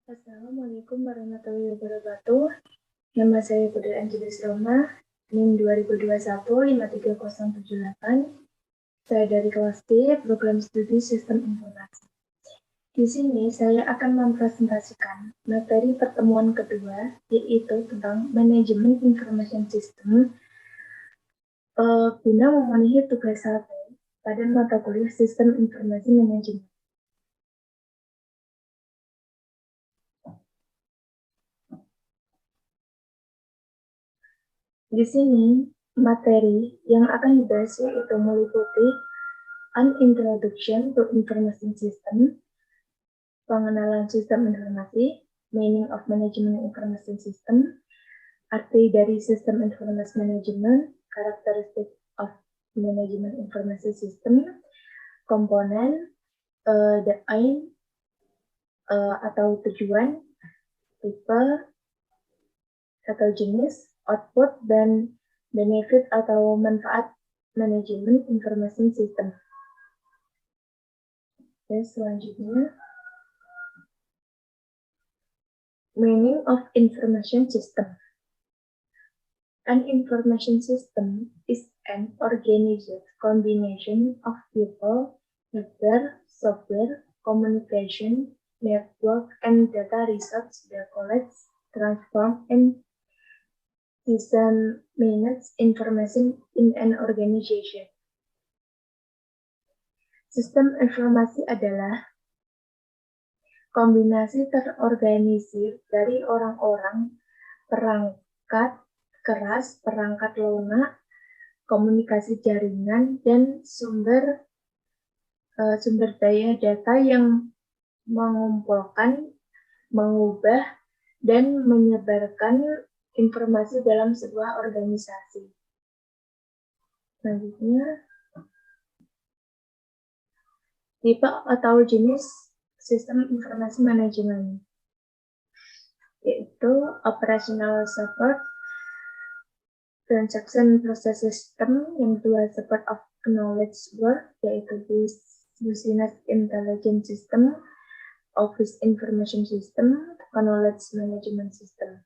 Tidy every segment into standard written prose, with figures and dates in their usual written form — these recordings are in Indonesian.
Assalamualaikum warahmatullahi wabarakatuh. Nama saya Putri Angelis Roma, NIM 2021-53078. Saya dari kelas D, Program Studi Sistem Informasi. Di sini saya akan mempresentasikan materi pertemuan kedua, yaitu tentang manajemen information system guna memenuhi tugas 1 pada mata kuliah Sistem Informasi Manajemen. Di sini, materi yang akan dibahas itu meliputi An Introduction to Information System, pengenalan sistem informasi, meaning of management information system, arti dari sistem informasi manajemen, karakteristik of management information system, komponen, the aim atau tujuan, tipe atau jenis, output, dan benefit atau manfaat manajemen information system. Oke, selanjutnya, meaning of information system. An information system is an organized combination of people, hardware, software, communication, network, and data resource that collects, transform, and disseminates information in an organization. Sistem informasi adalah kombinasi terorganisir dari orang-orang, perangkat keras, perangkat lunak, komunikasi jaringan, dan sumber daya data yang mengumpulkan, mengubah, dan menyebarkan informasi dalam sebuah organisasi. Selanjutnya, tipe atau jenis sistem informasi manajemen, yaitu operational support, transaction process system, yang kedua support of knowledge work, yaitu business intelligence system, office information system, knowledge management system.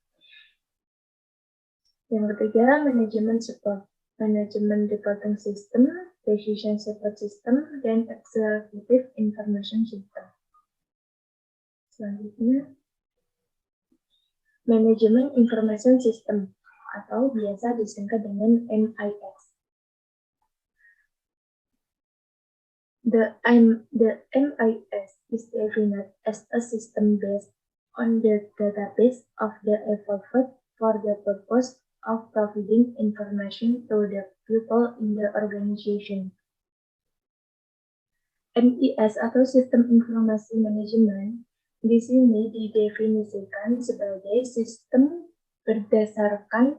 Yang ketiga, manajemen support, management reporting system, decision support system, dan executive information system. Selanjutnya, manajemen information system atau biasa disingkat dengan MIS. The MIS is defined as a system based on the database of the evolved for the purpose of providing information to the people in the organization. MIS atau Sistem Informasi Manajemen di sini didefinisikan sebagai sistem berdasarkan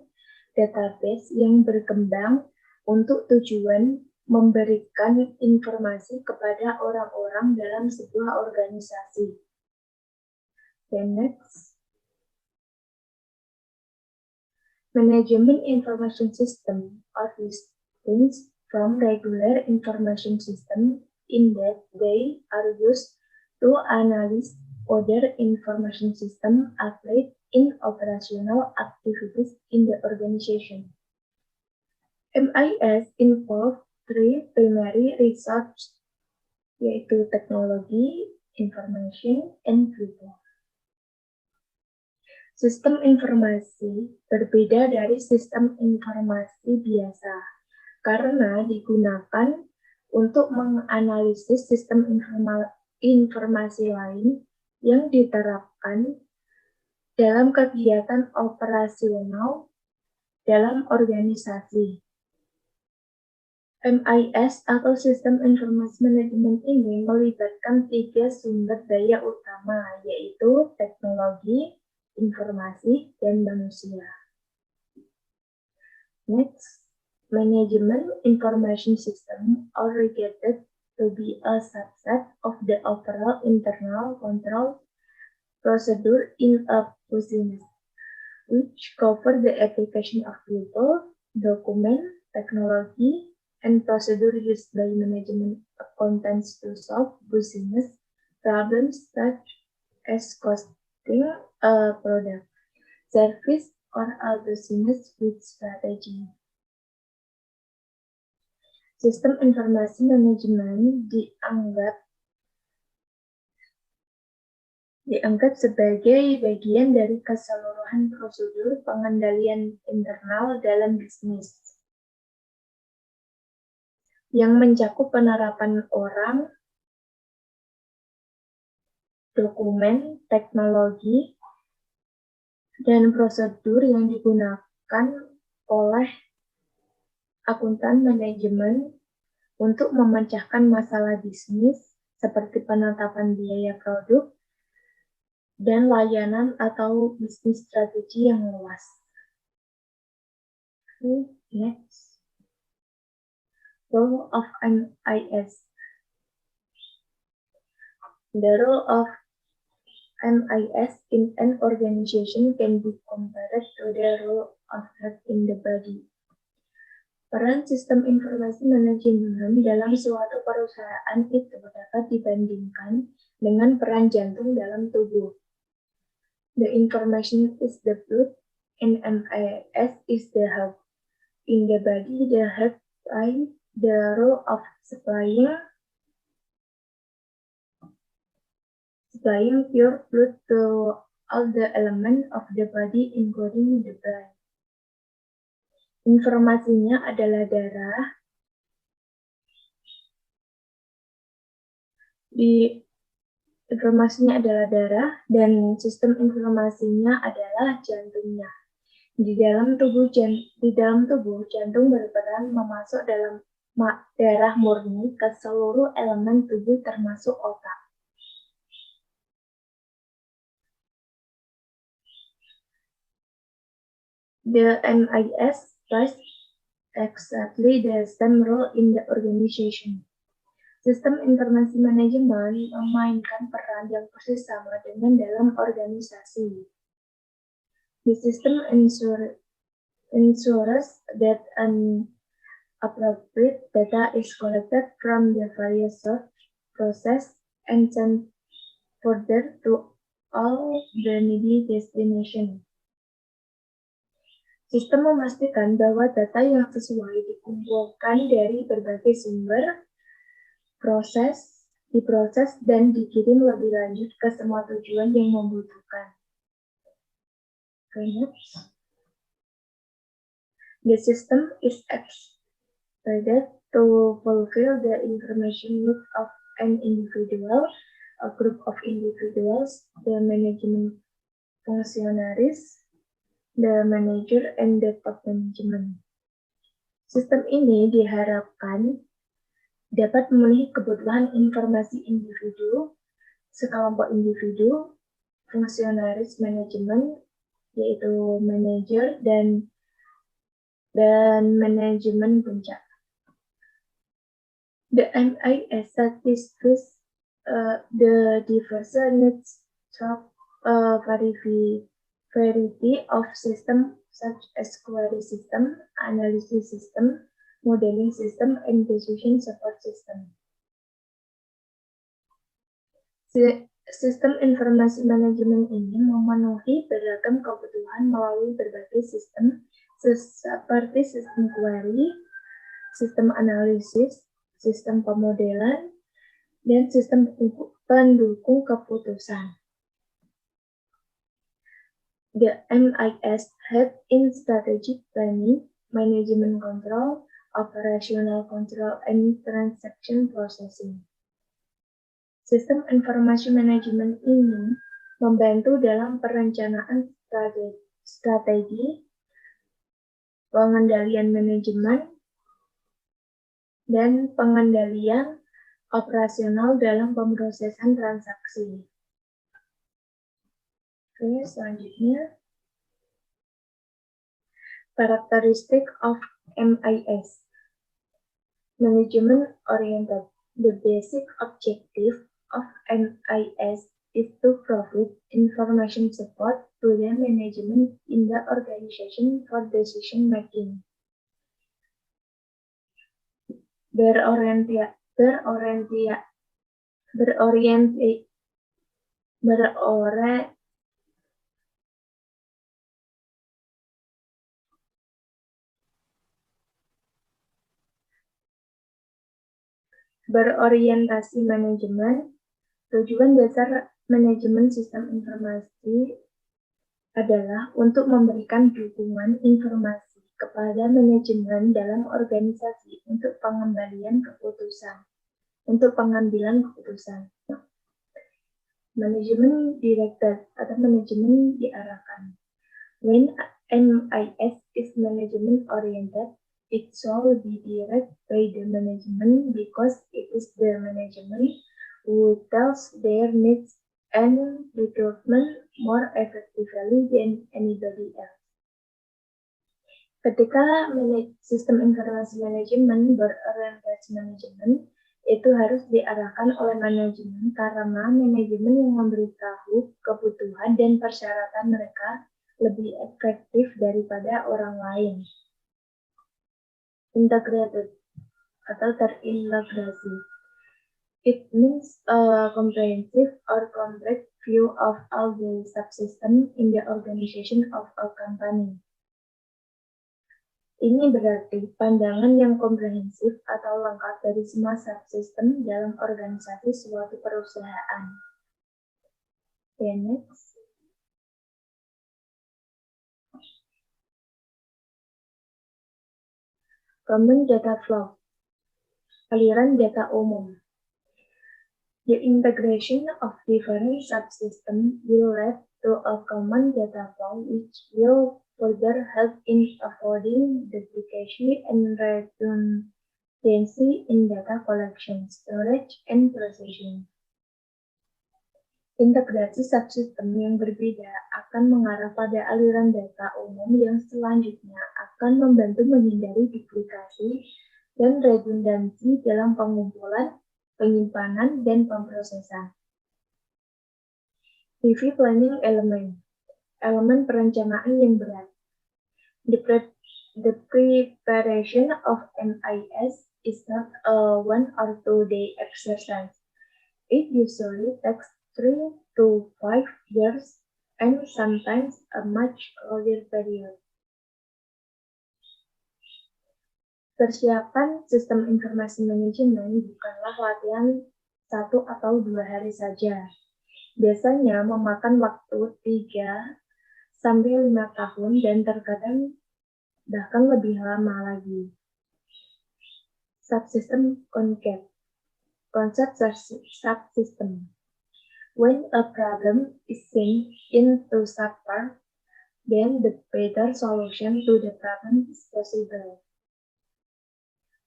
database yang berkembang untuk tujuan memberikan informasi kepada orang-orang dalam sebuah organisasi. Then next, management information system are distinct from regular information system in that they are used to analyze other information system applied in operational activities in the organization. MIS involve three primary research, yaitu teknologi, information, and people. Sistem informasi berbeda dari sistem informasi biasa karena digunakan untuk menganalisis sistem informasi lain yang diterapkan dalam kegiatan operasional dalam organisasi. MIS atau Sistem Informasi Manajemen ini melibatkan tiga sumber daya utama, yaitu teknologi, informasi, dan manusia. Next, Management Information System are regarded to be a subset of the overall internal control procedure in a business, which cover the application of people, document, technology, and procedure used by management accountants to solve business problems such as cost marketing a product, service, or a business with strategy. Sistem informasi manajemen dianggap sebagai bagian dari keseluruhan prosedur pengendalian internal dalam bisnis yang mencakup penerapan orang, dokumen, teknologi, dan prosedur yang digunakan oleh akuntan manajemen untuk memecahkan masalah bisnis seperti penetapan biaya produk dan layanan atau bisnis strategi yang luas. Okay, next. Role of MIS. The role of MIS in an organization can be compared to the role of heart in the body. Peran sistem informasi manajemen dalam suatu perusahaan itu dapat dibandingkan dengan peran jantung dalam tubuh. The information is the blood, and MIS is the heart. In the body, the heart plays the role of supplying pure blood to all the elements of the body, including the brain. Informasinya adalah darah. Informasinya adalah darah dan sistem informasinya adalah jantungnya. Di dalam tubuh jantung berperan memasuk dalam darah murni ke seluruh elemen tubuh termasuk otak. The MIS plays exactly the same role in the organization. Sistem informasi manajemen memainkan peran yang persis sama dengan dalam organisasi. The system ensures that an appropriate data is collected from the various sources, processed, and sent further to all the needy destination. Sistem memastikan bahwa data yang sesuai dikumpulkan dari berbagai sumber, diproses dan dikirim lebih lanjut ke semua tujuan yang membutuhkan. Next. The system is expected to fulfill the information needs of an individual, a group of individuals, the management functionaries, the manager, and the top management. Sistem ini diharapkan dapat memenuhi kebutuhan informasi individu, sekelompok individu, fungsionaris manajemen, yaitu manajer dan manajemen puncak. The MIS satisfies the diverse needs of variety of systems such as query system, analysis system, modeling system, and decision support system. Sistem informasi manajemen ini memenuhi beragam kebutuhan melalui berbagai sistem seperti sistem query, sistem analisis, sistem pemodelan, dan sistem pendukung keputusan. The MIS help in strategic planning, management control, operational control, and transaction processing. Sistem informasi manajemen ini membantu dalam perencanaan strategi, pengendalian manajemen, dan pengendalian operasional dalam pemrosesan transaksi. Oke, selanjutnya. Characteristic of MIS. Management oriented. The basic objective of MIS is to provide information support to the management in the organization for decision making. berorientasi manajemen. Tujuan dasar manajemen sistem informasi adalah untuk memberikan dukungan informasi kepada manajemen dalam organisasi untuk pengambilan keputusan. Manajemen directed atau manajemen diarahkan. When MIS is management oriented, it shall be directed by the management because it is the management who tells their needs and recruitment more effectively than anybody else. Ketika sistem informasi manajemen berorientasi manajemen, itu harus diarahkan oleh manajemen karena manajemen yang memberitahu kebutuhan dan persyaratan mereka lebih efektif daripada orang lain. Integrated atau terintegrasi. It means a comprehensive or complete view of all the subsystems in the organization of a company. Ini berarti pandangan yang komprehensif atau lengkap dari semua subsistem dalam organisasi suatu perusahaan. Okay, next. Common data flow. Aliran data umum. The integration of different subsystems will lead to a common data flow which will further help in avoiding duplication and redundancy in data collection, storage, and processing. Integrasi subsistem yang berbeda akan mengarah pada aliran data umum yang selanjutnya akan membantu menghindari duplikasi dan redundansi dalam pengumpulan, penyimpanan, dan pemrosesan. Heavy planning element. Elemen perencanaan yang berat. The preparation of MIS is not a 1 or 2 day exercise. It usually takes 3 to 5 years and sometimes a much longer period. Persiapan sistem informasi manajemen bukanlah latihan 1 atau 2 hari saja. Biasanya memakan waktu 3 sampai 5 tahun dan terkadang bahkan lebih lama lagi. Subsystem concept. Konsep subsystem. When a problem is seen into subpart, then the better solution to the problem is possible.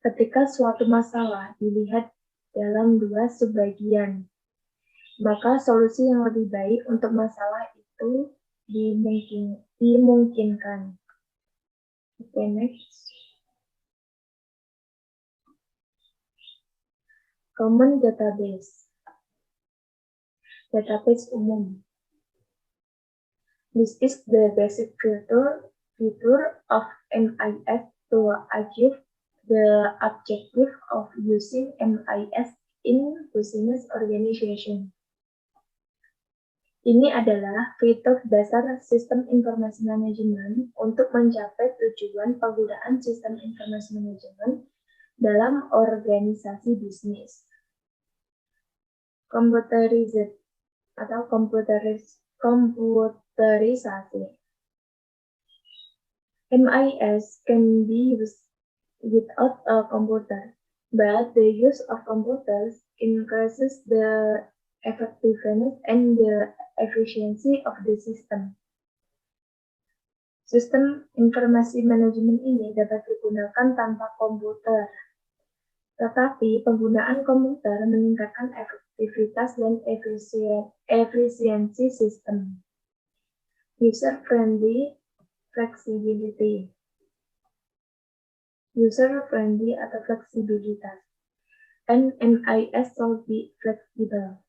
Ketika suatu masalah dilihat dalam 2 subbagian, maka solusi yang lebih baik untuk masalah itu dimungkinkan. Okay, next. Common database. Database umum. This is the basic feature of MIS to achieve the objective of using MIS in business organization. Ini adalah fitur dasar sistem informasi manajemen untuk mencapai tujuan penggunaan sistem informasi manajemen dalam organisasi bisnis. Computerized atau komputerisasi. MIS can be used without a computer, but the use of computers increases the effectiveness and the efficiency of the system. Sistem informasi manajemen ini dapat digunakan tanpa komputer, tetapi penggunaan komputer meningkatkan efektivitas dan efisiensi sistem. User-friendly flexibility. User-friendly atau fleksibilitas. MIS should be flexible.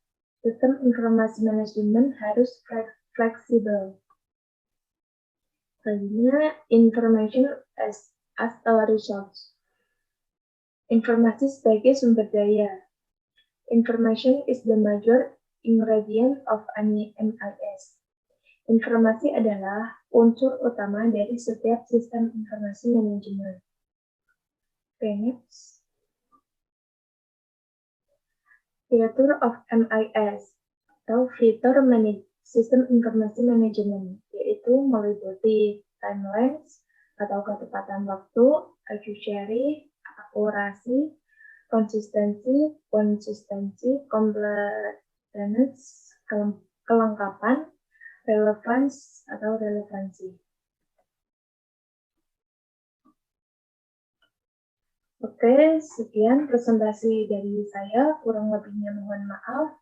Sistem informasi manajemen harus fleksibel. Selanjutnya, information as a resource. Informasi sebagai sumber daya. Information is the major ingredient of any MIS. Informasi adalah unsur utama dari setiap sistem informasi manajemen. Okay, next. Fitur of MIS atau Fitur System Information Management, yaitu meliputi timelines atau ketepatan waktu, accuracy, konsistensi, completeness, kelengkapan, relevance atau relevansi. Oke, sekian presentasi dari saya, kurang lebihnya mohon maaf.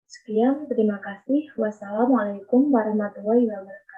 Sekian, terima kasih. Wassalamualaikum warahmatullahi wabarakatuh.